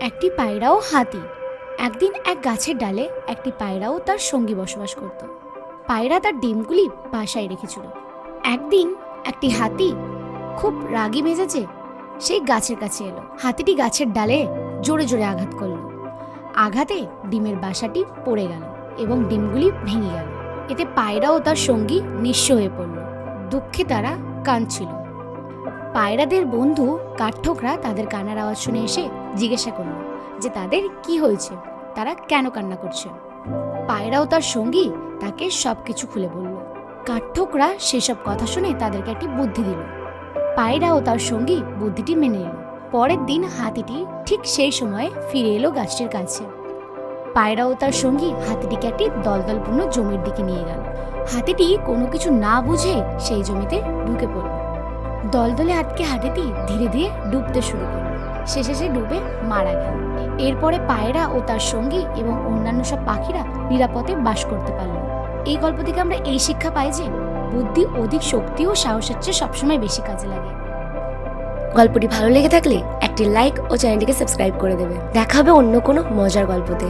একটি পায়রা ও হাতি। একদিন এক গাছের ডালে একটি পায়রা ও তার সঙ্গী বসবাস করত। পায়রা তার ডিমগুলি বাসায় রেখেছিল। একদিন একটি হাতি খুব রাগী মেজাজে সেই গাছের কাছে এলো। হাতিটি গাছের ডালে জোরে জোরে আঘাত করলো। আঘাতে ডিমের বাসাটি পড়ে গেল এবং ডিমগুলি ভেঙে গেল। এতে পায়রা ও তার সঙ্গী নিঃস্ব হয়ে পড়ল। দুঃখে তারা কাঁদছিল। পায়রাদের বন্ধু কাঠঠোকরা তাদের কান্নার আওয়াজ শুনে এসে জিজ্ঞাসা করল যে তাদের কি হয়েছে, তারা কেন কান্না করছে। পায়রা ও তার সঙ্গী তাকে সবকিছু খুলে বলল। কাঠঠোকরা সেসব কথা শুনে তাদেরকে একটি বুদ্ধি দিল। পায়রা ও তার সঙ্গী বুদ্ধিটি মেনে নিল। পরের দিন হাতিটি ঠিক সেই সময়ে ফিরে এলো গাছটির কাছে। পায়রা ও তার সঙ্গী হাতিটিকে একটি দলদলপূর্ণ জমির দিকে নিয়ে গেল। হাতিটি কোনো কিছু না বুঝে সেই জমিতে ঢুকে পড়ল। দলদলে আটকে হাতিটি ধীরে ধীরে ডুবতে শুরু করল। শেষে সে ডুবে মারা গেল। এরপরে পায়রা ও তার সঙ্গী এবং অন্যান্য সব পাখিরা নিরাপদে বাস করতে পারল। এই গল্প থেকে আমরা এই শিক্ষা পাই যে বুদ্ধি অধিক শক্তি ও সাহসের চেয়ে সবসময় বেশি কাজে লাগে। গল্পটি ভালো লেগে থাকলে একটি লাইক ও চ্যানেলটিকে সাবস্ক্রাইব করে দেবে। দেখা হবে অন্য কোনো মজার গল্পতে।